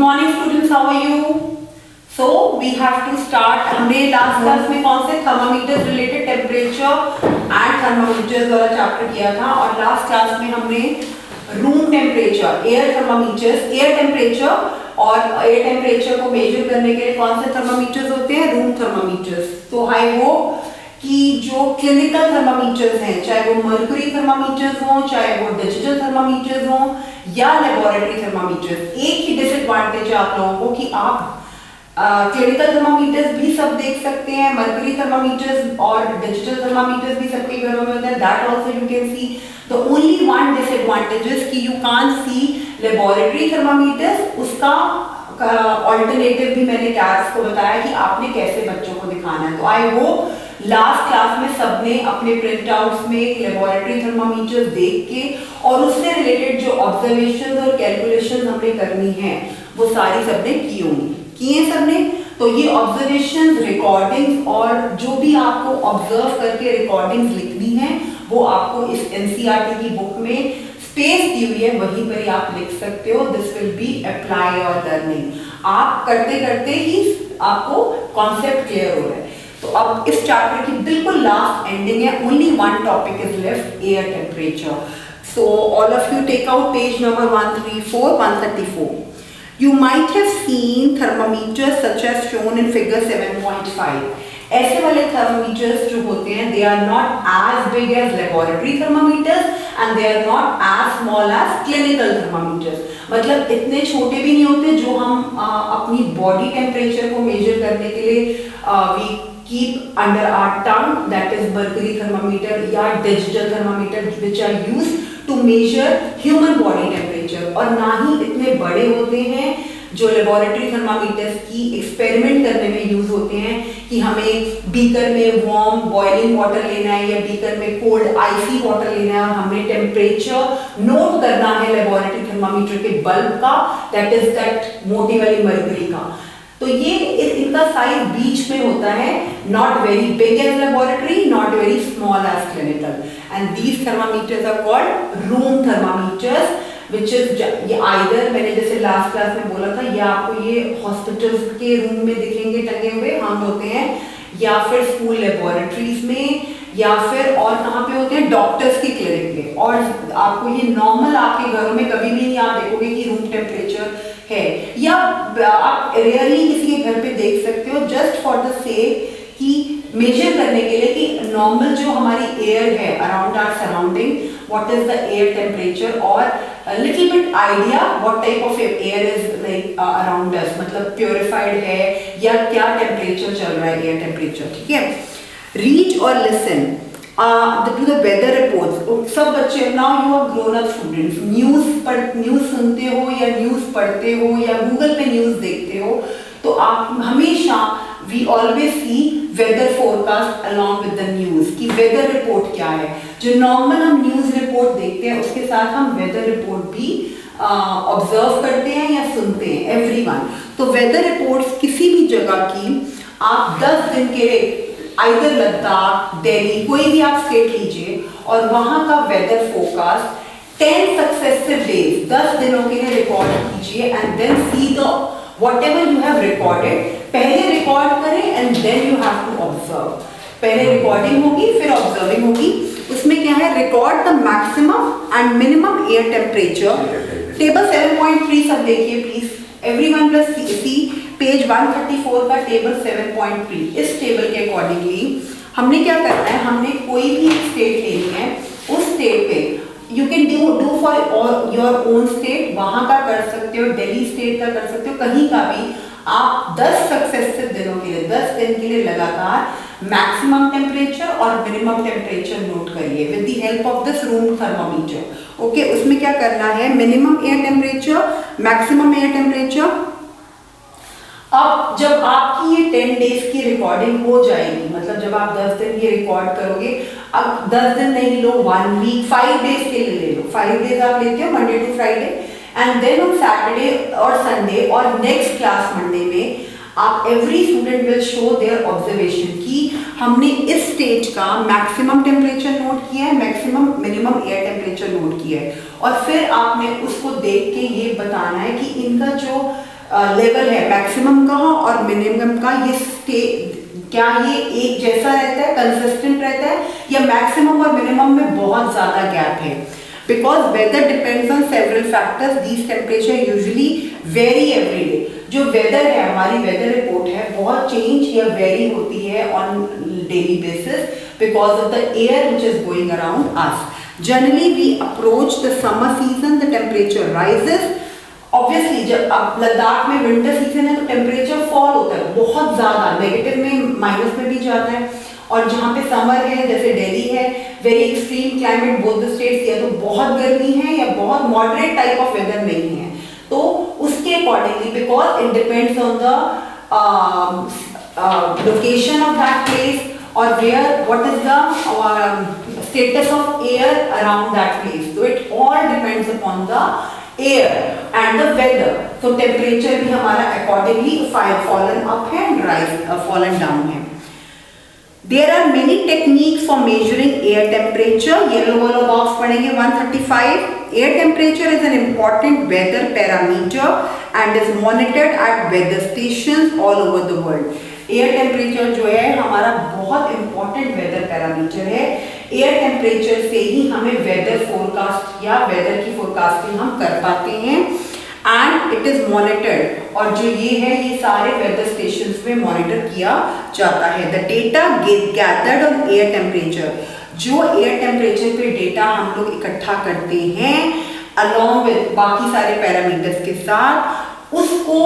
morning students, how are you? So we have to start. हमने last class में कौन से thermometer related temperature and thermometers वाला chapter किया था और लास्ट क्लास में हमने room temperature, air thermometers, air temperature और एयर टेम्परेचर को मेजर करने के लिए कौन से थर्मामीटर्स होते हैं? Room thermometers. तो आई होप कि जो क्लिनिकल थर्मामीटर्स हैं, चाहे वो मर्क्यूरी थर्मामीटर्स हों, चाहे वो डिजिटल थर्मामीटर्स हों या लेबोरेटरी थर्मामीटर्स, एक ही डिसएडवांटेज है आप लोगों को कि आप क्लिनिकल थर्मामीटर्स भी सब देख सकते हैं, मर्क्यूरी थर्मामीटर्स और डिजिटल थर्मामीटर्स भी सबके घरों में होते हैं, that also you can see. The only one disadvantage is कि you can't see laboratory thermometers. उसका ऑल्टरनेटिव भी मैंने क्लास को बताया कि आपने कैसे बच्चों को दिखाना है। तो आई होप लास्ट क्लास में सबने अपने प्रिंट आउट्स में लेबोरेटरी थर्मामीटर्स देख के और उससे रिलेटेड जो ऑब्जर्वेशन और कैलकुलेशन हमने करनी है वो सारी सबने की होंगी, किए सबने। तो ये ऑब्जर्वेशन, रिकॉर्डिंग्स और जो भी आपको ऑब्जर्व करके रिकॉर्डिंग्स लिखनी है वो आपको इस एनसीईआरटी की बुक में स्पेस दी हुई है, वहीं पर ही आप लिख सकते हो। दिस विल बी अप्लाई और लर्निंग। आप करते करते ही आपको कॉन्सेप्ट क्लियर हो रहा है। तो अब इस चैप्टर की बिल्कुल लास्ट एंडिंग है, only one topic is left, air temperature. So all of you take out page number 134, 134. You might have seen thermometers such as shown in figure 7.5. ऐसे वाले thermometers जो होते हैं, they are not as big as laboratory thermometers and they are not as small as clinical thermometers. मतलब इतने छोटे भी नहीं होते जो हम अपनी बॉडी टेम्परेचर को मेजर करने के लिए we keep under our tongue, that is mercury thermometer या digital thermometer which are used to measure human body temperature, और ना ही इतने बड़े होते हैं जो लेबोरेटरी थर्मामीटर्स की एक्सपेरिमेंट करने में यूज होते हैं कि हमें बीकर में वार्म बॉइलिंग वाटर लेना है या बीकर में कोल्ड आइसी वाटर लेना है और हमें टेम्परेचर नोट करना है लेबोरेटरी थर्मामीटर के बल्ब का, दैट इज दैट मोटी वाली मर्क्यूरी का। तो ये इनका साइज बीच में होता है, not very big as laboratory, not very small as clinical, and these thermometers are called room thermometers which is ये आइदर, मैंने जैसे लास्ट क्लास में बोला था, या आपको ये हॉस्पिटल्स के रूम में दिखेंगे टंगे हुए, हम होते हैं, या फिर स्कूल लेबोरेटरीज में, या फिर और कहाँ पे होते हैं, डॉक्टर्स की क्लिनिक में। और आपको ये नॉर्मल आपके घरों में कभी भी नहीं आप देखोगे कि रूम टेम्परेचर है, या आप रेयरली किसी के घर पे देख सकते हो जस्ट फॉर द सेक कि मेजर करने के लिए कि नॉर्मल जो हमारी एयर है around our surrounding, what is the air temperature और little bit idea what type of air is like around us, मतलब प्योरिफाइड है या क्या टेम्परेचर चल रहा है एयर टेम्परेचर, ठीक है। रीड और listen to the weather reports. सब बच्चे, now you are grown up students, news सुनते हो या न्यूज़ पढ़ते हो या गूगल पे न्यूज़ देखते हो, तो आप हमेशा we always see weather forecast along with the news कि weather report क्या है। जो नॉर्मल हम न्यूज़ रिपोर्ट देखते हैं उसके साथ हम weather report भी ऑब्जर्व करते हैं या सुनते हैं, एवरीवन। तो वेदर रिपोर्ट्स किसी भी जगह की आप 10 दिन के आइदर लद्दाख, दिल्ली, कोई भी आप स्टेट लीजिए और वहां का वेदर फोरकास्ट 10 सक्सेसिव डेज, 10 दिनों के लिए रिकॉर्ड कीजिए and then see the whatever you have recorded, पहले रिकॉर्ड करें and then you have to observe. पहले रिकॉर्डिंग होगी फिर ऑब्जर्विंग होगी। उसमें क्या है, record the maximum and minimum air temperature. Table 7.3 सब देखिए please, everyone plus see page 134 का टेबल 7.3। इस टेबल के अकॉर्डिंगली हमने क्या करना है, हमने कोई भी स्टेट लेनी है, उस स्टेट पे you can do for your own state, वहां का कर सकते हो, दिल्ली स्टेट का कर सकते हो, कहीं का भी आप 10 सक्सेसिव दिनों के लिए, 10 दिन के लिए लगातार मैक्सिमम टेम्परेचर और मिनिमम टेम्परेचर नोट करिए with the help of this room thermometer. Okay, उसमें क्या करना है, minimum air temperature, maximum air temperature. अब जब आपकी ये 10 डेज की रिकॉर्डिंग हो जाएगी, मतलब जब आप 10 दिन ये रिकॉर्ड करोगे, अब 10 दिन नहीं लो, 1 वीक, 5 डेज के लिए ले लो। 5 डेज आप लेते हो Monday to Friday, and then on Saturday और संडे और नेक्स्ट क्लास मंडे में आप every student will show their observation कि हमने इस स्टेज का मैक्सिमम टेम्परेचर नोट किया है, maximum minimum air temperature note किया है, और फिर आपने उसको देख के ये बताना है कि इनका जो लेवल है मैक्सिमम का और मिनिमम का, क्या ये एक जैसा रहता है, कंसिस्टेंट रहता है, या मैक्सिमम और मिनिमम में बहुत ज्यादा गैप है? Because weather depends on several factors, these temperature usually very every day. जो वेदर है, हमारी वेदर रिपोर्ट है, बहुत चेंज या वेरी होती है on daily basis because of the air which is going around us. Generally we approach the summer season, the temperature rises. Obviously जब अब लद्दाख में विंटर सीजन है तो टेम्परेचर फॉल होता है बहुत ज्यादा, नेगेटिव में माइनस में भी जाता है। और जहाँ पे समर है जैसे दिल्ली है, very extreme climate both the states, या तो बहुत गर्मी है या बहुत मॉडरेट टाइप ऑफ वेदर नहीं है, तो उसके accordingly because it depends on the location of that place or where what is the status of air around that place, so it all depends upon the air and the weather. So temperature भी हमारा accordingly fallen up है and rise fallen down है. There are many techniques for measuring air temperature. Yellow वाला box पढ़ेंगे 135. Air temperature is an important weather parameter and is monitored at weather stations all over the world. Air temperature जो है हमारा बहुत important weather parameter है। Air temperature से ही हमें weather forecast या वेदर की फोरकास्टिंग हम कर पाते हैं एंड इट इज मॉनिटर्ड। और जो ये है ये सारे वेदर स्टेशंस में मॉनिटर किया जाता है। The data gathered on air temperature, जो एयर टेम्परेचर पे डेटा हम लोग इकट्ठा करते हैं अलॉन्ग विद बाकी सारे पैरामीटर्स के साथ, उसको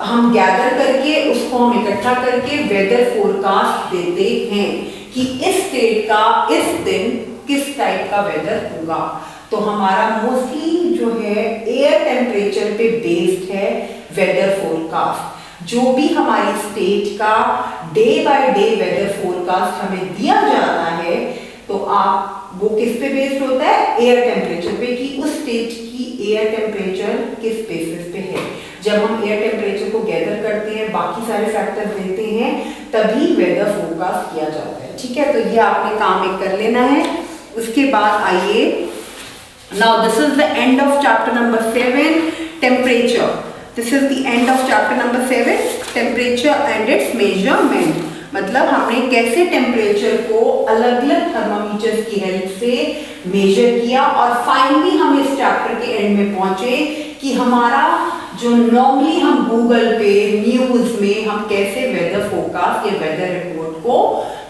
हम गैदर करके उसको हम इकट्ठा करके वेदर फोरकास्ट देते हैं कि इस स्टेट का इस दिन किस टाइप का वेदर होगा। तो हमारा मोस्टली जो है एयर टेम्परेचर पे बेस्ड है वेदर फोरकास्ट। जो भी हमारी स्टेट का day by day weather forecast हमें दिया जाता है तो आप वो किस पे बेस्ड होता है, एयर टेम्परेचर पे, कि उस स्टेट की एयर टेम्परेचर किस बेसिस पे है। जब हम एयर टेम्परेचर को गैदर करते हैं, बाकी सारे फैक्टर देते हैं, तभी वेदर फोरकास्ट किया जाता है। ठीक है, तो ये आपने काम एक कर लेना है। उसके बाद आइए, now this is the end of chapter number 7 temperature. This is the end of chapter number 7 temperature and it's measurement. मतलब हमने कैसे टेम्परेचर को अलग अलग थर्मामीटर्स की हेल्प से मेजर किया और फाइनली हम इस चैप्टर के एंड में पहुंचे कि हमारा जो नॉर्मली हम गूगल पे न्यूज में हम कैसे वेदर फोरकास्ट या वेदर रिपोर्ट को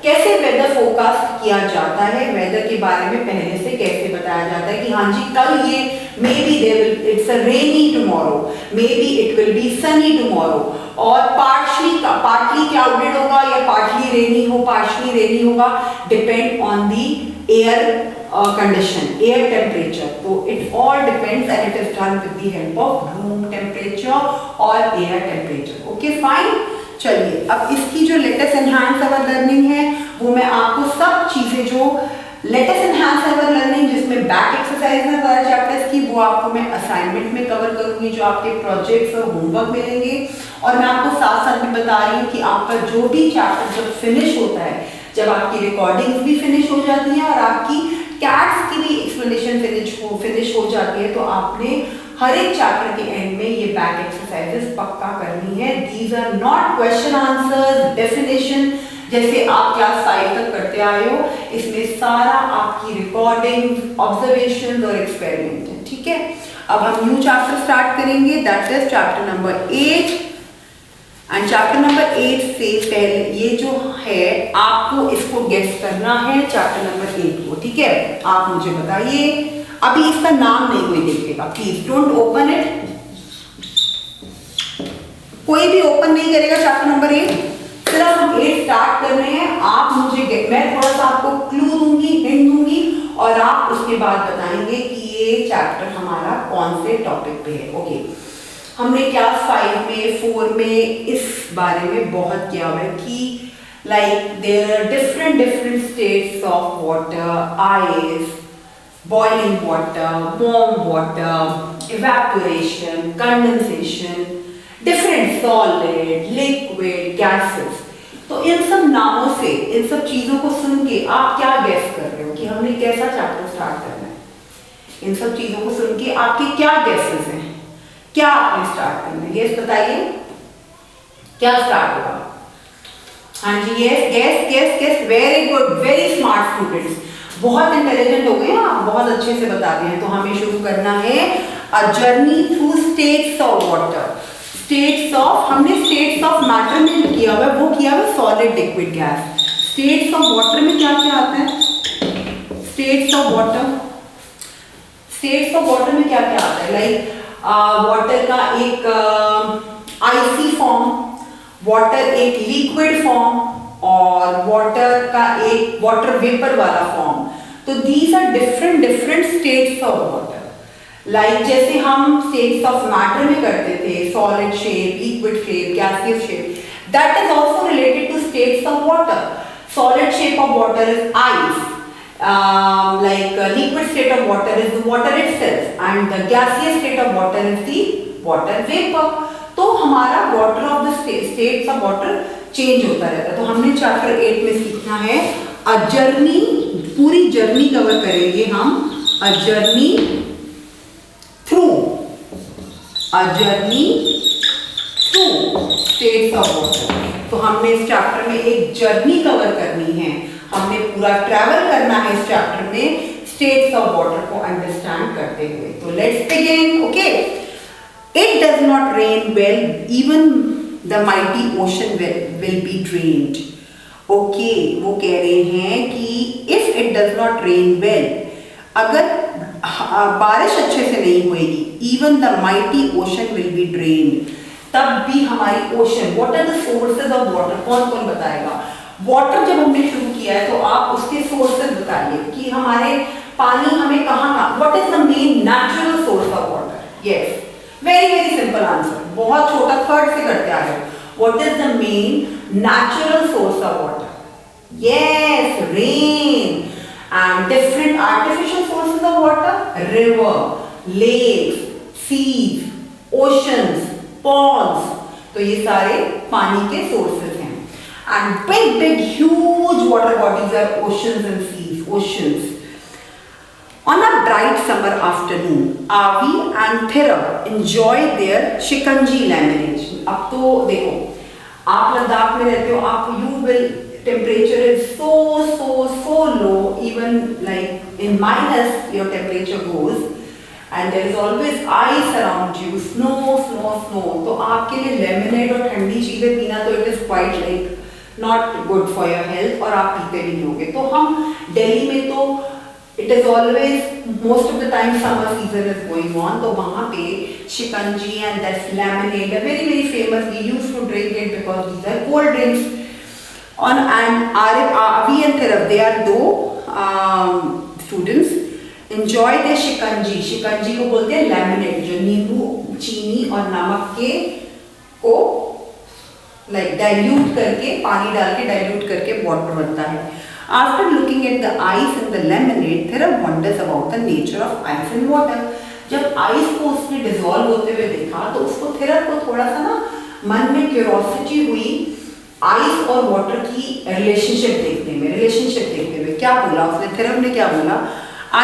कैसे वेदर फोरकास्ट किया जाता है, वेदर के बारे में पहले से कैसे बताया जाता है कि हाँ जी कल ये maybe it's a rainy tomorrow, maybe it will be sunny tomorrow, और पार्टली क्लाउडेड होगा या पार्टली रेनी होगा, depend on the air condition, air temperature. तो it all depends and it is done with the help of room temperature और air temperature. Okay fine, चलिए अब इसकी जो लेटेस्ट एनहांस अवर लर्निंग है वो मैं आपको सब चीजें जो लेटेस्ट एनहांस अवर लर्निंग जिसमें बैक एक्सरसाइज है सारे चैप्टर्स की, वो आपको मैं असाइनमेंट में कवर करूंगी, जो आपके प्रोजेक्ट्स और होमवर्क मिलेंगे। और मैं आपको साथ साथ में बता रही हूँ कि आपका जो भी चैप्टर जब फिनिश होता है, जब आपकी रिकॉर्डिंग्स भी फिनिश हो जाती हैं और आपकी कैट्स की भी एक्सप्लेनेशन फिनिश हो जाती है, तो आपने हर एक चैप्टर के एंड में ये बैक एक्सरसाइजेस पक्का करनी है। These are not question answers, definition जैसे आप क्लास 5 तक करते आए हो, इसमें सारा आपकी रिकॉर्डिंग, ऑब्जर्वेशन और एक्सपेरिमेंट है। ठीक है, अब हम न्यू चैप्टर स्टार्ट करेंगे, that is chapter number 8। And chapter number 8 से पहले ये जो है आपको इसको गेस करना है चैप्टर नंबर 8 को। ठीक है, आप मुझे बताइए, अभी इसका नाम नहीं कोई देखेगा, प्लीज डोंट ओपन इट, कोई भी ओपन नहीं करेगा चैप्टर नंबर 8। सिर्फ हम 8 स्टार्ट कर रहे हैं, आप मुझे मैं थोड़ा सा आपको क्लू दूंगी, हिंट दूंगी, और आप उसके बाद बताएंगे कि ये चैप्टर हमारा कौन से टॉपिक पे है। ओके, हमने क्लास 5 में 4 में इस बारे में बहुत किया हुआ है कि like there are different states of water, ice, boiling water, warm water, evaporation, condensation, different solid, liquid, gases। तो इन सब नामों से, इन सब चीजों को सुन के आप क्या गेस कर रहे हो कि हमने कैसा चैप्टर स्टार्ट करना है? इन सब चीजों को सुन के आपके क्या गेसेस हैं क्या आपने स्टार्ट करना है? यस बताइए, क्या स्टार्ट होगा? हाँ जी, yes yes yes yes, very good, very smart students, बहुत इंटेलिजेंट हो गए आप, बहुत अच्छे से बताते हैं। तो हमें शुरू करना है a journey through states of water. States of, हमने स्टेट्स ऑफ मैटर में किया हुआ, वो किया हुआ solid liquid gas. States of water में क्या क्या आता है? States of water, states of water में क्या क्या आता है? लाइक वाटर का एक आइसी फॉर्म, वाटर एक लिक्विड फॉर्म, और वाटर का एक वाटर वेपर वाला फॉर्म। तो these are different different states of water. Like जैसे हम स्टेट्स ऑफ मैटर में करते थे, solid shape, liquid shape, gaseous shape, that is also related to states of water. Solid shape of water is ice, like liquid state of water is the water itself, and the gaseous state of water is the water vapor. तो हमारा water of the states of water change होता रहता है। तो हमने chapter 8 में सीखना है अ जर्नी, पूरी जर्नी कवर करेंगे हम, अ journey through, a journey through states of water. तो हमने इस चैप्टर में एक जर्नी कवर करनी है, हमने पूरा ट्रैवल करना है इस चैप्टर में स्टेट्स ऑफ वाटर को अंडरस्टैंड करते हुए। तो let's begin. Okay, it does not rain well, even the mighty ocean will be drained. Okay, वो कह रहे हैं कि if it does not rain well, अगर बारिश अच्छे से नहीं होगी, even the mighty ocean will be drained, तब भी हमारी ocean, what are the sources of water, कौन कौन बताएगा? वाटर जब हमने शुरू किया है तो आप उसके सोर्सेज बताइए कि हमारे पानी हमें कहाँ, what is the main natural source of water? Yes, very very simple answer, बहुत छोटा, थर्ड से करते आ रहे हो। What is the main natural source of water? Yes, rain. And different artificial sources of water, river, lakes, seas, oceans, ponds. तो ये सारे पानी के सोर्सेज हैं। And big huge water bodies are oceans and seas, oceans. On a bright summer afternoon, Avi and Thera enjoy their shikanji lemonade. अब तो देखो, आप लद्दाख में रहते हो, आप temperature is so low, even like in minus your temperature goes, and there is always ice around you, snow. तो आपके लिए lemonade और ठंडी चीजें पीना तो it is quite like not good for your health, और आप पीते भी नहीं होंगे। तो हम दिल्ली में तो it is always most of the time summer season is going on, तो वहाँ पे shikanji and that's lemonade very very famous, we used to drink it because these are cold drinks. On and Avi and Thera, they are two students, enjoy the shikanji. Shikanji को बोलते हैं lemonade, जो नींबू, चीनी और नमक के को लाइक डाइल्यूट करके, पानी डाल के डाइल्यूट करके वाटर बनता है। After looking at the ice in the lemonade, Thera wonders about the nature of ice and water. जब आइस को उसमें डिसॉल्व होते हुए देखा तो उसको Thera को थोड़ा सा ना मन में क्यूरोसिटी हुई आइस और वाटर की रिलेशनशिप देखते हुए। क्या बोला उसने? Thera ने क्या बोला?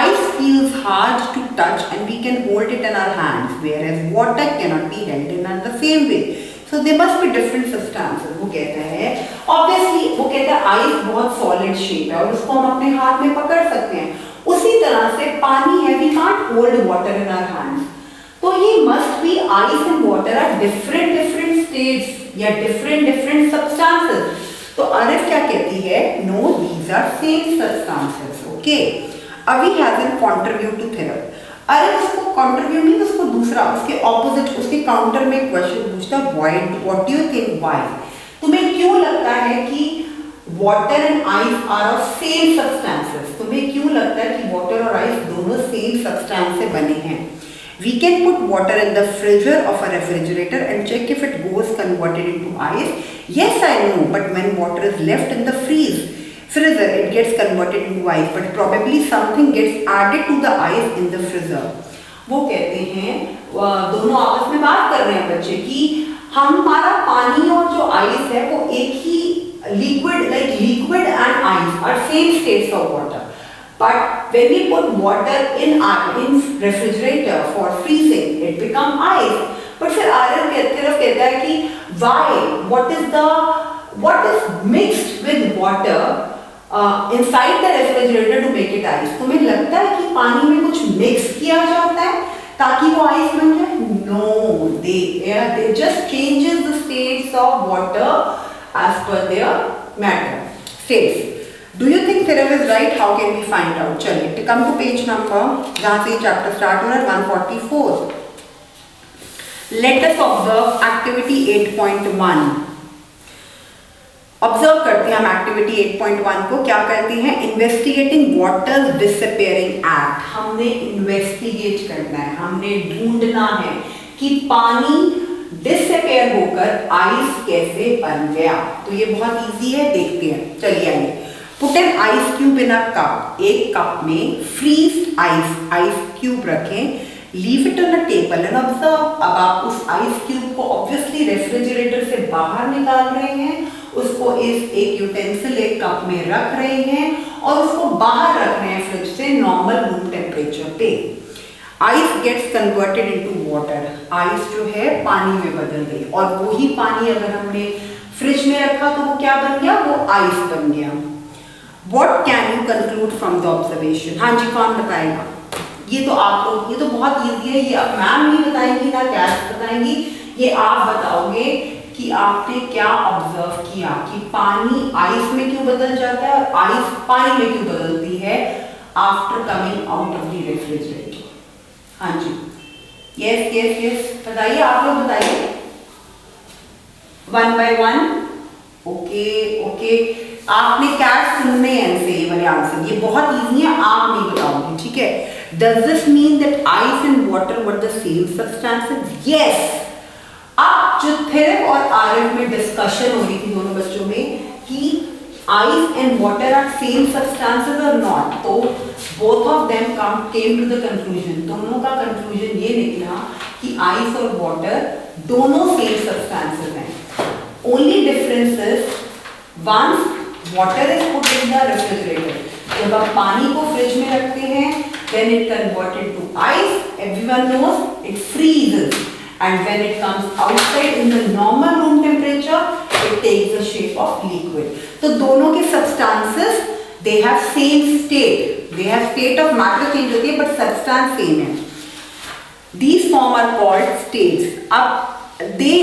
Ice feels hard to touch and we can hold it in our hands, whereas water cannot be held in the same way. So there must be different substances. वो कहता है, obviously वो कहता है आइस बहुत सॉलिड शेप है और उसको हम अपने हाथ में पकड़ सकते हैं, उसी तरह से पानी है, we can't hold water in our hands. तो ये must be ice and water are different states या different substances. तो आरिफ क्या कहती है? No, these are same substances. Okay. Avi has a contribute to Thera. अरे उसको कंट्रीब्यूट नहीं, उसको दूसरा, उसके ऑपोजिट, उसके काउंटर में क्वेश्चन पूछता, what do you think, why? तुम्हें क्यों लगता है कि water and ice are of same substances? तुम्हें क्यों लगता है कि वाटर और आइस दोनों सेम सब्सटेंस से बने हैं? We can put water in the freezer of a refrigerator and check if it goes converted into ice. Yes, I know, but when water is left in the freezer, it gets converted into ice, but probably something gets added to the ice in the freezer. वो कहते हैं, दोनों आपस में बात कर रहे हैं बच्चे कि हमारा पानी और जो आइस है वो एक ही liquid, like liquid and ice are same states of water. But when we put water in refrigerator for freezing, it become ice. But फिर आर्यन कहता है कि why? What is mixed with water inside the refrigerator to make it ice? तुम्हें लगता है कि पानी में कुछ मिक्स किया जाता है ताकि वो आइस बन जाए? No, they just changes the states of water as per their matter states. Do you think theorem is right? How can we find out? चलिए come to page number जहाँ से चैप्टर स्टार्ट हो रहा है 144. Let us observe activity 8.1. Observe करते हैं हम activity 8.1 को. क्या करते हैं? Investigating water disappearing act. हमने इन्वेस्टिगेट करना है, हमने ढूंढना है कि पानी डिसअपियर होकर आइस कैसे बन गया. तो ये बहुत इजी है, देखते हैं. चलिए आइए. Put an ice cube in a cup. एक कप में फ्रीज्ड आइस क्यूब रखें. Leave it on a table and observe. अब आप उस आइस क्यूब को ऑब्वियसली रेफ्रिजरेटर से बाहर निकाल रहे हैं, उसको एक यूटेंसिल एक कप में रख रहे हैं और उसको बाहर रख रहे हैं फ्रिज से नॉर्मल रूम टेम्परेचर पे. Ice gets converted into water. Ice जो है पानी में बदल गई और वही पानी अगर हमने फ्रिज में रखा तो वो क्या बन गया? वो आइस बन गया. What can you conclude from the observation? हाँ जी, कौन बताएगा? ये तो आप लोग, ये तो बहुत इजी है. ये अब मैम नहीं बताएंगी ना क्लास बताएंगी, ये आप बताओगे कि आपने क्या ऑब्जर्व किया कि पानी आइस में क्यों बदल जाता है और आइस पानी में क्यों बदलती है after coming out of the refrigerator. हाँ जी, यस यस यस, बताइए आप लोग, बताइए one by one. Okay okay, आपने क्या सुनने हैं से ये वाले आंसर, ये बहुत इजी है, आप नहीं बताओगे, ठीक है. Does this mean that ice and water were the same substances? Yes. अब जो थेरेम और आरएफ में डिस्कशन हो रही थी दोनों बच्चों में कि ice and water are same substances or not, तो both of them came to the conclusion. दोनों का conclusion ये निकला कि ice और water दोनों same substances हैं. Only difference is once water is put in the refrigerator, जब आप पानी को फ्रिज में रखते हैं when it converted to ice, everyone knows it freezes, and when it comes outside in the normal room temperature, it takes the shape of liquid. तो दोनों के substances they have same state, they have state of matter change होती है but substance same है. These forms are called states. अब they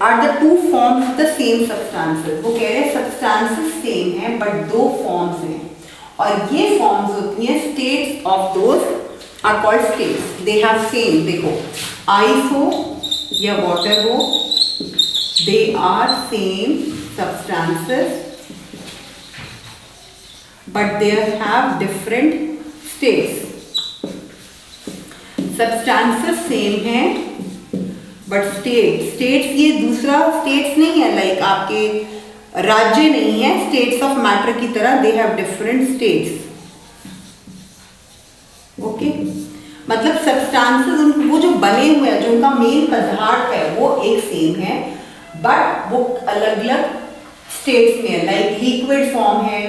are the two forms of the same substances. वो कह रहे हैं substances same हैं but दो forms हैं और ये forms होती हैं states of those are called states. They have same, देखो ice हो या water हो, they are same substances but they have different states. Substances same हैं बट स्टेट्स ये दूसरा स्टेट्स नहीं है, लाइक आपके राज्य नहीं है, स्टेट्स ऑफ मैटर की तरह they have different states. Okay, मतलब सब्सटेंसेस वो जो बने हुए हैं, जो उनका मेन पदार्थ है वो एक सेम है बट वो अलग अलग स्टेट्स में है, लाइक लिक्विड फॉर्म है,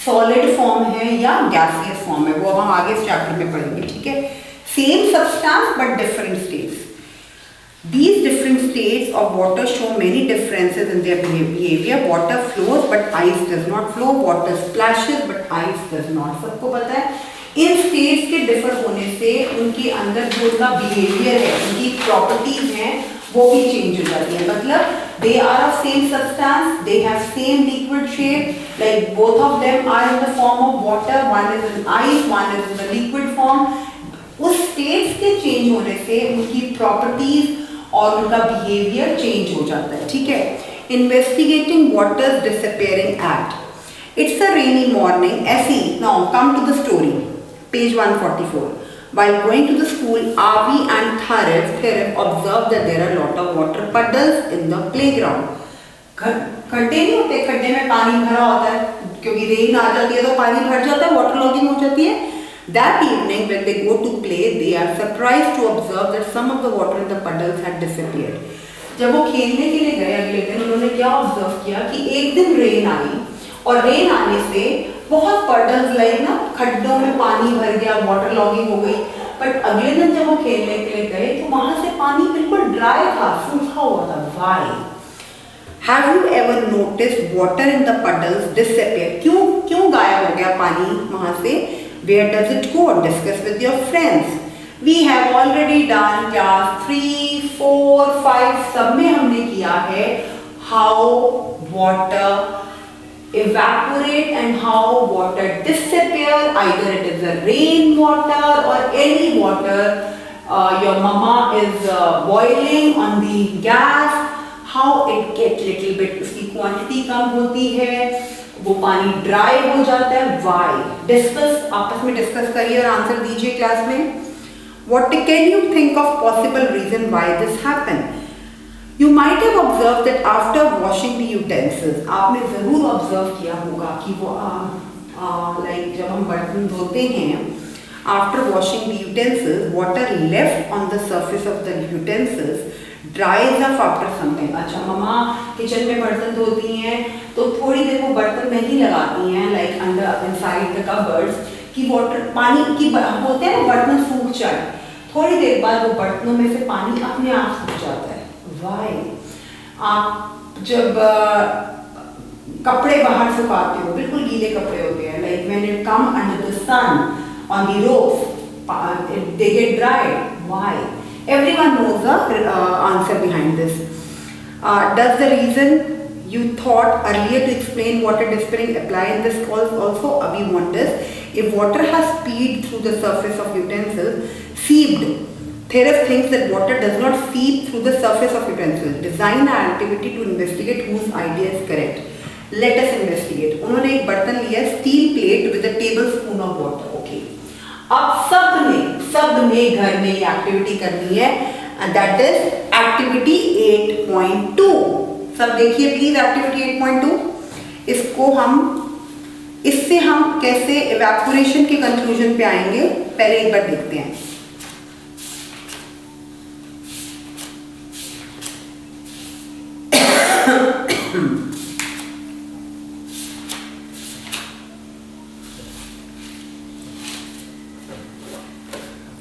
सॉलिड फॉर्म है या गैसियस फॉर्म है. वो हम आगे इस चैप्टर में पढ़ेंगे, ठीक है. Same substance but different states. These different states of water show many differences in their behavior. Water flows but ice does not flow. Water splashes but ice does not. सबको पता है इन states के differ होने से उनके अंदर जो उनका behavior है, उनकी properties हैं, वो भी change हो जाती है. मतलब they are of same substance, they have same liquid shape, like both of them are in the form of water. One is in ice, one is in the liquid form. उस states के change होने से उनकी properties और उनका behaviour change हो जाता है, ठीक है. Investigating water's disappearing act. It's a rainy morning. ऐसी now come to the story, page 144. While going to the school, Avi and Tharif observed that there are lot of water puddles in the playground. खड्डे नहीं होते, खड्डे में पानी भरा होता है, क्योंकि रेन आ जाती है तो पानी भर जाता है, वाटर लॉगिंग हो जाती है. That evening, when they go to play, they are surprised to observe that some of the water in the puddles had disappeared. जब वो खेलने के लिए गए अगले दिन, उन्होंने क्या ऑब्जर्व किया कि एक दिन रेन आई और रेन आने से बहुत पडल्स लाइक ना, खड्डों में पानी भर गया, वाटर लॉगिंग हो गई। बट अगले दिन जब वो खेलने के लिए गए तो वहां से पानी बिल्कुल ड्राई था, सूखा हुआ था। Why? Have you ever noticed water in the puddles disappear? क्यों गायब हो गया पानी वहां से? Where does it go? Discuss with your friends. We have already done class 3, 4, 5 सब में हमने किया है how water evaporate and how water disappear, either it is the rain water or any water your mama is boiling on the gas, how it get little bit, उसकी quantity कम होती है, वो पानी dry हो जाता है। why? discuss, आपस में discuss करिए और आंसर दीजिए क्लास में। what can you think of possible reason why this happened? You might have observed that after washing the utensils, आपने ज़रूर ऑब्जर्व किया होगा कि वो लाइक जब हम बर्तन धोते हैं, after washing the utensils, water left on the surface of the utensils dries up after some time। अच्छा, मम्मा किचन में बर्तन धोती हैं तो थोड़ी देर वो बर्तन नहीं लगाती हैं like under inside the cupboards कि वाटर पानी की होते हैं ना, बर्तन सूख जाए, थोड़ी देर बाद वो बर्तनों में से पानी अपने आप सूख जाता है। Why? आप जब कपड़े बाहर सुखाते हो, बिल्कुल गीले कपड़े होते हैं, like when it come under the sun on the ropes, they get dried. Why? Everyone knows the answer behind this. Does the reason you thought earlier to explain water disappearing apply in this cause also? Abhi wonders if water has seeped through the surface of utensils, seeped. Thereus thinks that water does not seep through the surface of utensils. Design an activity to investigate whose idea is correct. Let us investigate. उन्होंने एक बर्तन लिया, steel plate with a tablespoon of water. Okay, अब सबने घर में ये activity करनी है, एंड दैट इज एक्टिविटी 8.2। सब देखिए प्लीज एक्टिविटी 8.2। इससे हम कैसे इवैपोरेशन के कंक्लूजन पे आएंगे, पहले एक बार देखते हैं।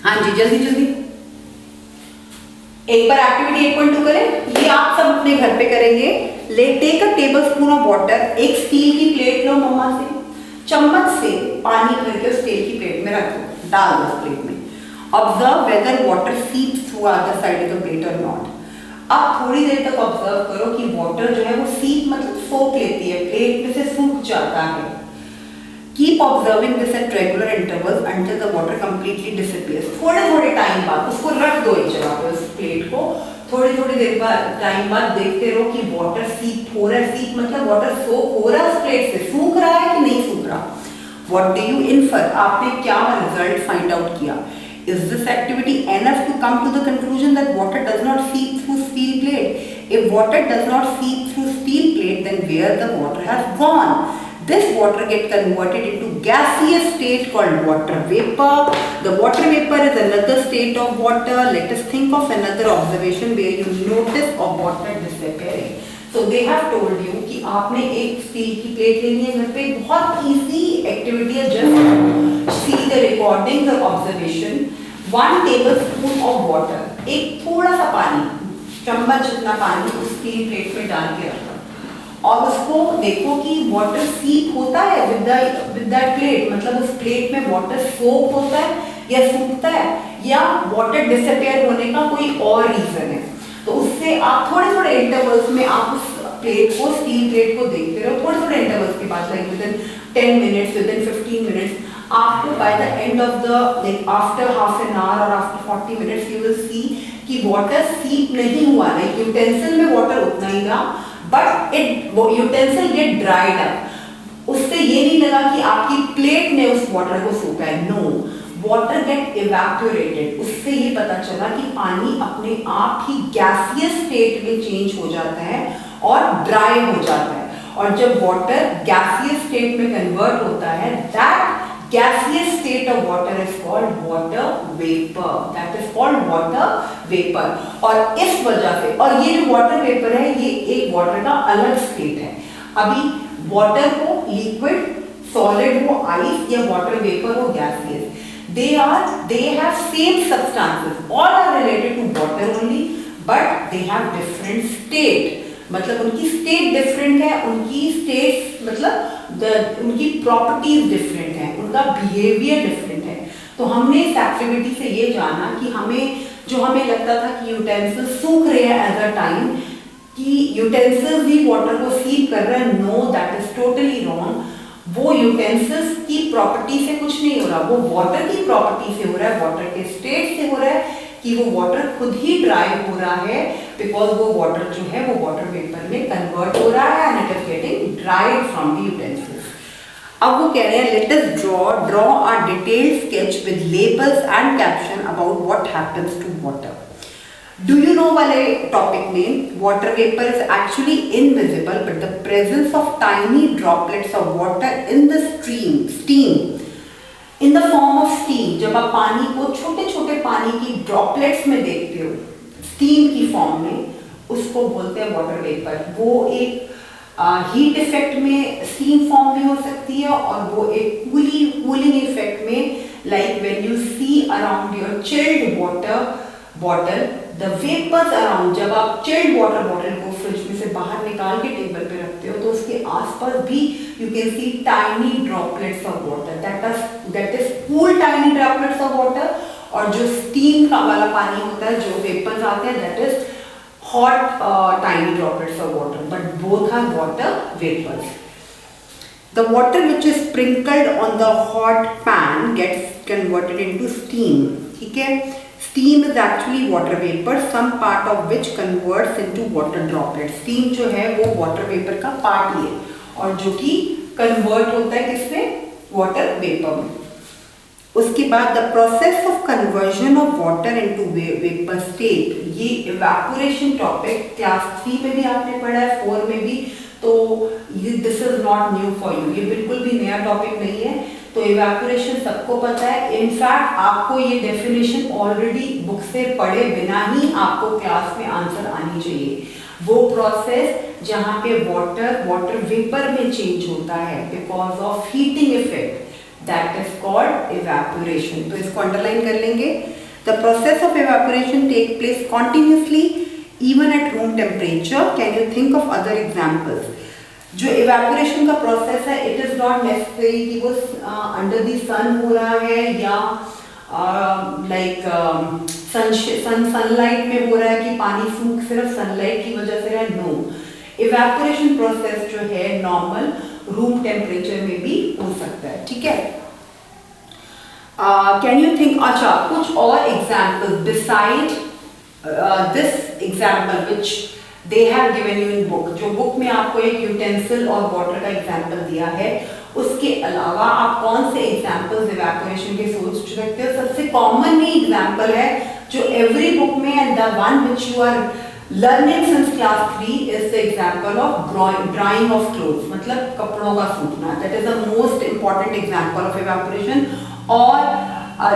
हाँ जी, जल्दी एक बार एक्टिविटी 8.2 करें। ये आप सब अपने घर पे करेंगे। Let take a tablespoon of water, एक स्टील की प्लेट लो मम्मा से, चम्मच से पानी भर के स्टील की प्लेट में रख दो, डाल दो उस प्लेट में। Observe whether water seeps through other side of the plate or not. अब थोड़ी देर तक ऑब्जर्व करो कि वाटर जो है वो सीप मतलब सोख लेती है, प्लेट में से सूख जाता है। Keep observing this at regular intervals until the water completely disappears. थोड़े टाइम बाद उसको रख दो एक जगह पे, उस प्लेट को थोड़ी देर बाद टाइम बाद देखते रहो कि वाटर सीप हो रहा है। सीप मतलब वाटर सोख हो रहा है उस प्लेट से, सूख रहा है कि नहीं सूख रहा। What do you infer? आपने क्या रिजल्ट फाइंड आउट किया? Is this activity enough to come to the conclusion that water does not seep through steel plate? If water does not seep through steel plate, then where the water has gone? This water gets converted into gaseous state called water vapor. The water vapor is another state of water. Let us think of another observation where you notice of water disappearing. So they have told you कि आपने एक steel की plate लेनी है घर पे। बहुत easy activity है, just see the recordings or observation. 1 tablespoon of water, एक थोड़ा सा पानी, चम्मच जितना पानी उस स्टील प्लेट में डाल के रखो और उसको देखो कि वाटर सीप होता है विद दैट प्लेट, मतलब उस प्लेट में वाटर सोक होता है या सूखता है, या वाटर डिसअपियर होने का कोई और रीजन है। तो उससे आप थोड़े इंटरवल्स में आप उस प्लेट को, स्टील प्लेट को देखते रहो, थोड़े इंटरवल्स के बाद like within 10 minutes, within 15 minutes, आपको by the end of the like after half an hour or after 40 minutes you will see कि वाटर सीप नहीं हुआ, लाइक यूटेंसिल में वाटर उतना ही रहा, but utensil get dried up. उससे ये नहीं लगा कि आपकी प्लेट ने उस वाटर को सूखा है, नो, वाटर गेट इवैपोरेटेड। उससे ये पता चला कि पानी अपने आप ही गैसियस स्टेट में चेंज हो जाता है और ड्राई हो जाता है, और जब वाटर गैसियस स्टेट में कन्वर्ट होता है, that gaseous state of water is called water vapor. That is called water vapor. और इस वजह से, और ये जो water vapor है ये एक water का अलग स्टेट है। अभी water को liquid सॉलिड वो आइस या वाटर वेपर हो gaseous, they have same substances, all are related to water only, but they have different state, मतलब उनकी स्टेट डिफरेंट है, उनकी स्टेट मतलब उनकी प्रॉपर्टीज डिफरेंट है, उनका बिहेवियर डिफरेंट है। तो हमने इस एक्टिविटी से ये जाना कि हमें लगता था कि यूटेंसिल्स सूख रहे हैं एज अ टाइम, कि यूटेंसिल्स भी वाटर को सीव कर रहे हैं, know that is totally wrong. वो यूटेंसिल्स की प्रॉपर्टी से कुछ नहीं हो रहा, वो वाटर की प्रॉपर्टी से हो रहा है, वाटर के स्टेट से हो रहा है कि वो वाटर खुद ही ड्राई हो रहा है, बिकॉज वो वाटर जो है वो वाटर वेपर में कन्वर्ट हो रहा है and it is getting dried from the utensils. अब वो कह रहे हैं let us draw a detailed sketch with labels and caption about what happens to water. Do you know वाले टॉपिक में water vapor is actually invisible, but the presence of tiny droplets of water in the steam in the form of steam, जब आप पानी को छोटे छोटे पानी की ड्रॉपलेट्स में देखते हो स्टीम की फॉर्म में, उसको बोलते हैं वाटर वेपर। वो एक हीट इफेक्ट में स्टीम फॉर्म भी हो सकती है, और वो एक कूलिंग इफेक्ट में, like when you see around your chilled water bottle the vapours around, जब आप चिल्ड वाटर बॉटल को फ्रिज में से बाहर निकाल के टेबल पे रखते हो तो उसके आसपास भी you can C tiny droplets of water, that is cool tiny droplets of water. और जो स्टीम का वाला पानी होता है, जो वेपर्स आते हैं, that is hot tiny droplets of water, but both are water vapours. The water which is sprinkled on the hot pan gets converted into steam, ठीक है। Steam is actually water vapor, some part of which converts into water droplets. Steam जो है वो water vapor का part ही है, और जो कि convert होता है किसमें, water vapor में। उसके बाद the process of conversion of water into vapor state, ये evaporation topic क्लास 3 में भी आपने पढ़ा है, 4 में भी, तो this is not new for you, ये बिल्कुल भी नया टॉपिक नहीं है। तो इवेपोरेशन सबको पता है, इनफैक्ट आपको ये डेफिनेशन ऑलरेडी बुक से पढ़े बिना ही आपको क्लास में आंसर आनी चाहिए। वो प्रोसेस जहाँ पे वाटर वेपर में चेंज होता है because of heating effect, that is called evaporation. तो इसको अंडरलाइन कर लेंगे। The process of evaporation take place continuously even at room temperature. Can you think of other examples? जो evaporation का process है, it is not necessary कि वो under the sun हो रहा है या like sunlight में हो रहा है कि पानी सूख सिर्फ sunlight की वजह से है, no. evaporation process जो है normal room temperature में भी हो सकता है, ठीक है। Can you think, अच्छा कुछ और examples beside this example which they have given you in book, जो बुक में आपको एक यूटेंसिल और वाटर का एग्जाम्पल दिया है, उसके अलावा आप कौन से एग्जाम्पल्स इवेपोरेशन के सोच सकते हो? सबसे कॉमन ही एग्जाम्पल है जो एवरी बुक में, and the one which you are learning since class 3 is the example of drying of clothes, मतलब कपड़ों का सूखना। That is the most important example of evaporation. और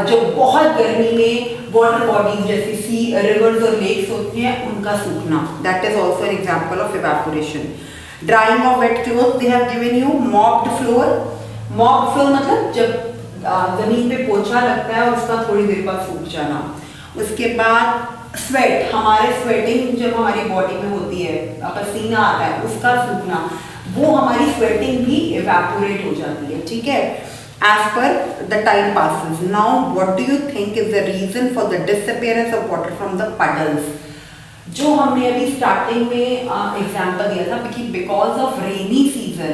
जो बहुत गर्मी में वाटर बॉडीज जैसे सी रिवर्स और लेक्स होती हैं, उनका सूखना, that is also an example of evaporation. Drying of wet cloth they have given you. Mopped floor, mopped floor मतलब जब जमीन पे पोछा लगता है और उसका थोड़ी देर बाद सूख जाना। उसके बाद स्वेट, हमारे स्वेटिंग जब हमारी बॉडी में होती है, पसीना आता है, उसका सूखना, वो हमारी स्वेटिंग भी इवेपोरेट हो जाती है, ठीक है। As per the time passes. Now, what do you think is the reason for the disappearance of water from the puddles? जो हमने अभी स्टार्टिंग में एग्जाम्पल दिया था, because of rainy season,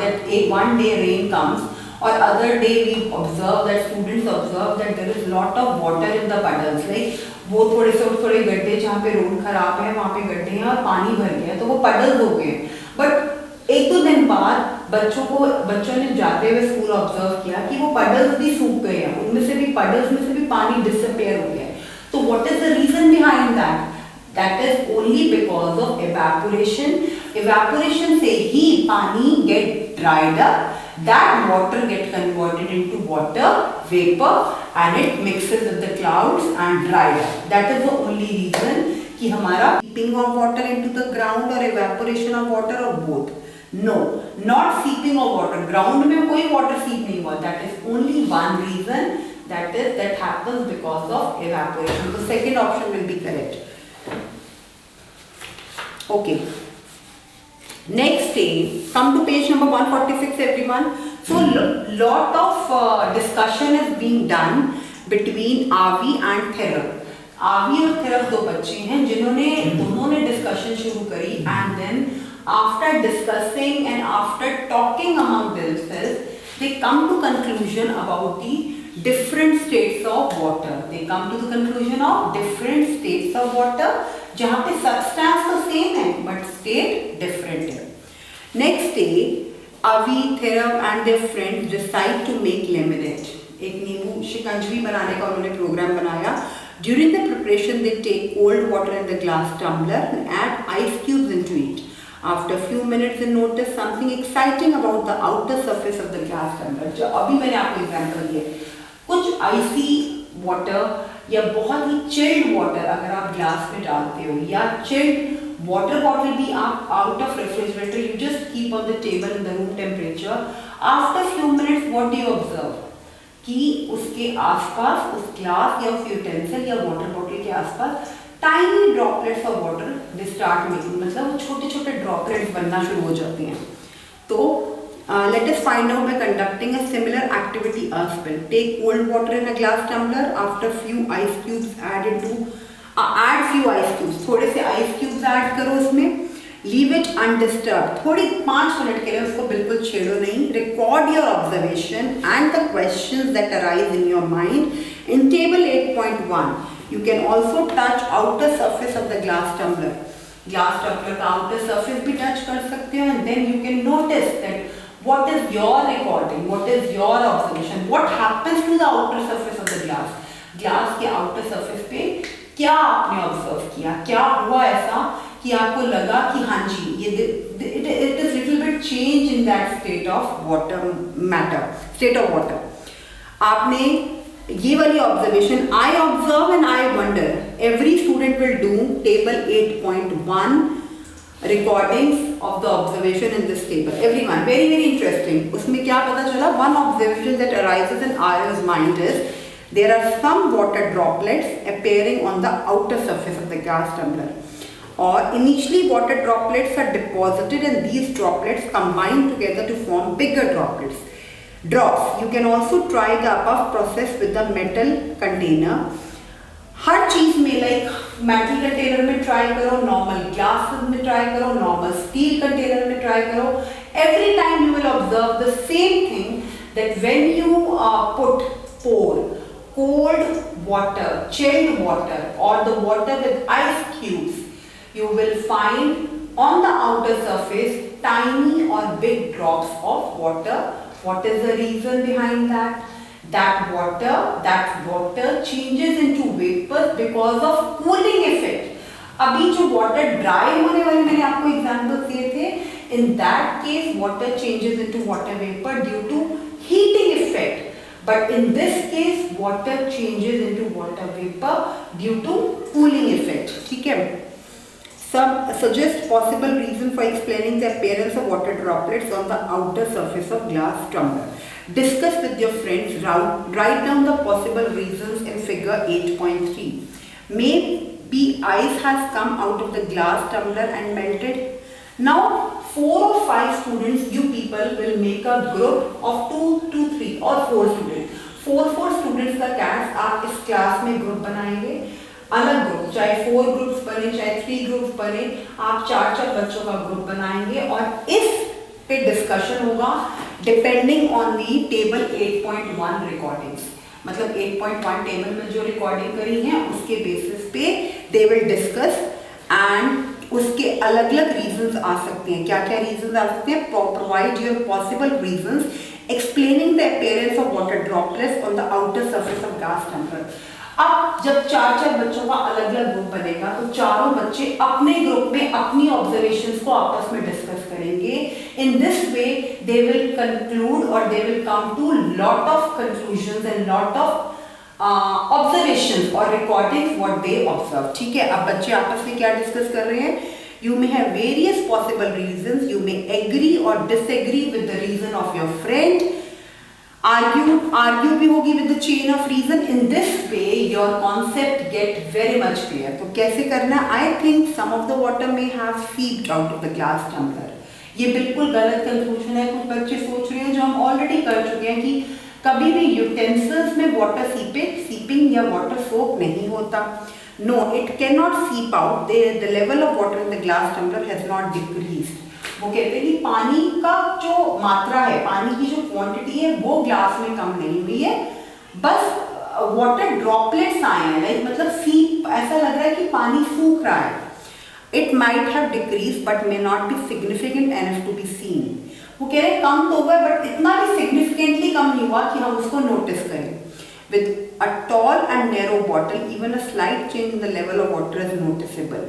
that one day rain comes, or other day we observe that students observe that there is lot of water in the puddles, like वो थोड़े गड्ढे जहाँ पे रोड खराब है वहाँ पे गड्ढे हैं और पानी भर गया है, तो वो puddles हो गए। बट एक दो दिन बाद बच्चों ने जाते हुए स्कूल ऑब्जर्व किया कि वो पडल्स भी सूख गए हैं, उनमें से भी पडल्स में से भी पानी डिसअपियर हो गया है। तो what is the reason behind that? That is only because of evaporation. Evaporation से ही पानी get dried up, that water get converted into water vapour and it mixes with the clouds and dried up. That is the only reason कि हमारा keeping of water into the ground और evaporation of water और both, no, not seeping of water, ground में कोई water seep नहीं हुआ, that is only one reason, that happens because of evaporation. So second option will be correct. Okay. Next day, come to page number 146 everyone. So lot of discussion is being done between Avi and Therav. Avi और Therav दो बच्चे हैं जिन्होंने दोनों ने discussion शुरू करी, and then after discussing and after talking among themselves, they come to conclusion about the different states of water. They come to the conclusion of different states of water, जहाँ पे substance तो same है but state different है. Next day, Avi, Therav and their friends decide to make lemonade. एक नींबू शिकंजवी बनाने का उन्होंने प्रोग्राम बनाया. During the preparation, they take cold water in the glass tumbler and add ice cubes into it. After a few minutes, they notice something exciting about the outer surface of the glass tumbler. जो अभी मैंने आपको example दिया, कुछ आइसी water या बहुत ही chilled water अगर आप ग्लास में डालते हो, या चिल्ड वाटर बॉटल भी आप out of refrigerator you just keep on the table in the room temperature, after few minutes what do you observe कि उसके आसपास उस ग्लास या उस यूटेंसिल या वाटर बॉटल के आसपास tiny droplets of water they start making, मतलब वो छोटे छोटे ड्रॉपलेट्स बनना शुरू हो जाते हैं. तो let us find out by conducting a similar activity as well. Take cold water in a glass tumbler. After few ice cubes add few ice cubes. थोड़े से ice cubes add करो उसमें. Leave it undisturbed. थोड़ी 5 minute के लिए उसको बिल्कुल छेड़ो नहीं. Record your observation and the questions that arise in your mind in table 8.1. You can also touch outer surface of the glass tumbler. Glass tumbler का outer surface भी touch कर सकते हो, and then you can notice that what is your recording, what is your observation, what happens to the outer surface of the glass. Glass के outer surface पे क्या आपने observe किया, क्या हुआ ऐसा कि आपको लगा कि हाँ जी ये it is little bit change in that state of water matter, state of water. आपने ये वाली observation, I observe and I wonder. Every student will do table 8.1 recordings of the observation in this table. Everyone, very very interesting. उसमें क्या पता चला? One observation that arises in Arya's mind is there are some water droplets appearing on the outer surface of the glass tumbler. Or initially water droplets are deposited and these droplets combine together to form bigger droplets. Drops. You can also try the above process with the metal container. हर चीज में like metal container में try करो, normal glass में try करो, normal steel container में try करो. Every time you will observe the same thing that when you pour cold water, chilled water or the water with ice cubes, you will find on the outer surface tiny or big drops of water. What is the reason behind that? That water changes into vapors because of cooling effect. अभी जो water dry होने वाले मैंने आपको example दिए थे, in that case water changes into water vapor due to heating effect. But in this case water changes into water vapor due to cooling effect. ठीक है? Some suggest possible reason for explaining the appearance of water droplets on the outer surface of glass tumbler. Discuss with your friends. Write down the possible reasons in figure 8.3. Maybe ice has come out of the glass tumbler and melted. Now 4 or 5 students, you people will make a group of 2 to 3 or 4 students. 4 students का class आप इस class में group बनाएंगे. अलग group, चाहे 4 groups बने चाहे 3 groups बने, आप 4 बच्चों का ग्रुप बनाएंगे और इस पे डिस्कशन होगा depending on the table 8.1 recordings. मतलब 8.1 टेबल में जो रिकॉर्डिंग करी है उसके बेसिस पे दे विल डिस्कस एंड उसके अलग अलग रीजंस आ सकते हैं. क्या क्या रीजंस आ सकते हैं? Provide your possible reasons explaining the appearance of water droplets on the outer surface of glass tumbler. अब जब 4 बच्चों का अलग अलग ग्रुप बनेगा तो चारों बच्चे अपने ग्रुप में अपनी ऑब्जर्वेशंस को आपस में डिस्कस करेंगे. In this way they will conclude और they will come to lot of conclusions and lot of observations और रिकॉर्डिंग्स व्हाट दे ऑब्जर्व. ठीक है? अब बच्चे आपस में क्या डिस्कस कर रहे हैं? You may have various possible reasons. You may agree or disagree with the reason of your friend. Argue भी होगी with the chain of reason. In this way, your concept get very much clear. तो कैसे करना? I think some of the water may have seeped out of the glass tumbler. ये बिल्कुल गलत conclusion है. कुछ बच्चे सोच रहे हैं जो हम ऑलरेडी कर चुके हैं कि कभी भी यूटेंसिल्स में वाटर सीपिंग या वाटर सोक नहीं होता. No, it cannot seep out. The level of water in the glass tumbler has not decreased. वो कहते हैं कि पानी का जो मात्रा है, पानी की जो क्वांटिटी है वो ग्लास में कम नहीं हुई है, बस वाटर ड्रॉपलेट्स आए हैं. लाइक मतलब सीप, ऐसा लग रहा है कि पानी सूख रहा है. It might have decreased but may not be significant enough to be seen. वो कह रहे हैं कम तो हुआ बट इतना भी सिग्निफिकेंटली कम नहीं हुआ कि हम उसको नोटिस करें. With a tall and narrow bottle, even a slight change in the level of water is noticeable.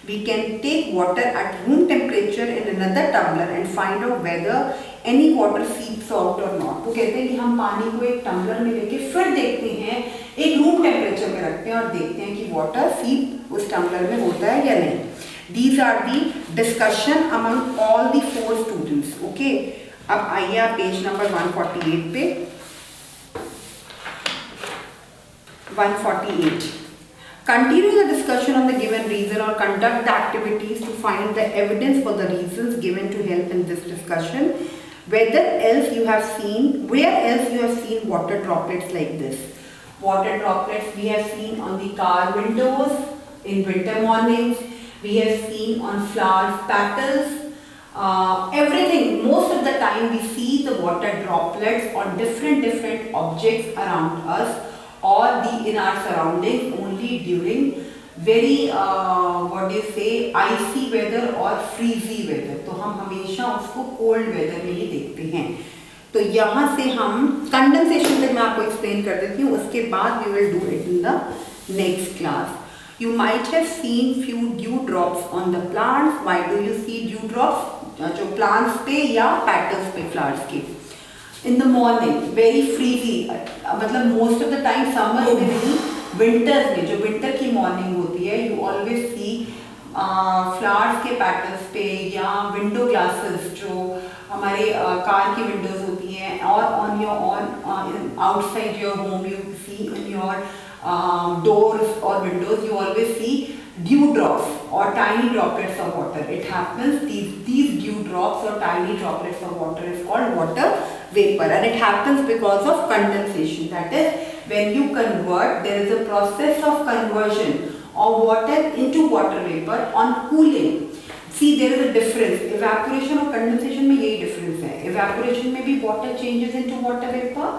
We can take water at room temperature in another tumbler and find out whether any water seeps out or not. वो कहते हैं कि हम पानी को एक tumbler में लेके फिर देखते हैं, एक रूम टेम्परेचर पे रखते हैं और देखते हैं कि वाटर सीप उस टम्बलर में होता है या नहीं. These are the discussion among all the 4 students. Okay. अब आइए आप पेज नंबर 148 पे. 148. Continue the discussion on the given reason or conduct the activities to find the evidence for the reasons given to help in this discussion. Where else you have seen water droplets like this? Water droplets we have seen on the car windows in winter mornings. We have seen on flowers petals. Everything. Most of the time we see the water droplets on different objects around us or in our surroundings only during very icy weather or freezy weather. तो हम हमेशा उसको cold weather में ही देखते हैं. तो यहाँ से हम कंडेंसेशन तक मैं आपको एक्सप्लेन कर देती हूँ, उसके बाद we will do it in the next class. You might have seen few dew drops on the plants. Why do you see dew drops? जो plants पे या petals पे flowers के. In the morning, very freezy, मतलब most of the time summer में नहीं, winters में जो winter की morning होती है, you always see flowers के petals पे या window glasses जो हमारे कार की windows होती हैं और on outside your home you see in your doors or windows you always see dew drops or tiny droplets of water. It happens these dew drops or tiny droplets of water is called water vapor, and it happens because of condensation. That is, when you convert, there is a process of conversion of water into water vapor on cooling. See, there is a difference. Evaporation और condensation में यही difference है. Evaporation में भी water changes into water vapor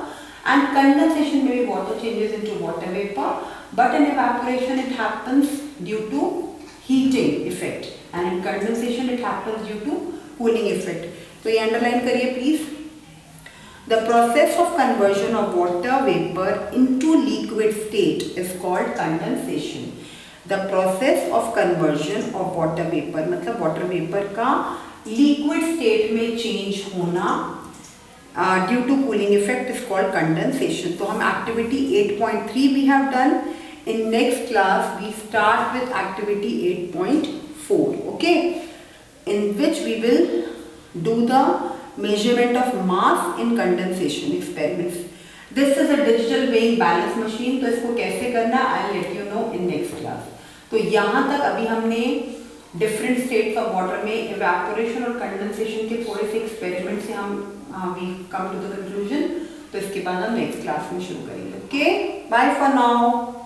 and condensation में भी water changes into water vapor. But in evaporation it happens due to heating effect, and in condensation it happens due to cooling effect. तो ये underline करिए please. The process of conversion of water vapor into liquid state is called condensation. The process of conversion of water vapor मतलब water vapor का liquid state में change होना due to cooling effect is called condensation. तो हम activity 8.3 we have done. In next class we start with activity 8.4. Okay, in which we will do the measurement of mass in condensation experiments. This is a digital weighing balance machine. तो इसको कैसे करना I'll let you know in next class. तो यहाँ तक अभी हमने different states of water में evaporation और condensation के थोड़े से experiment से हम we come to the conclusion. तो इसके बाद हम next class में शुरू करेंगे. Okay, bye for now.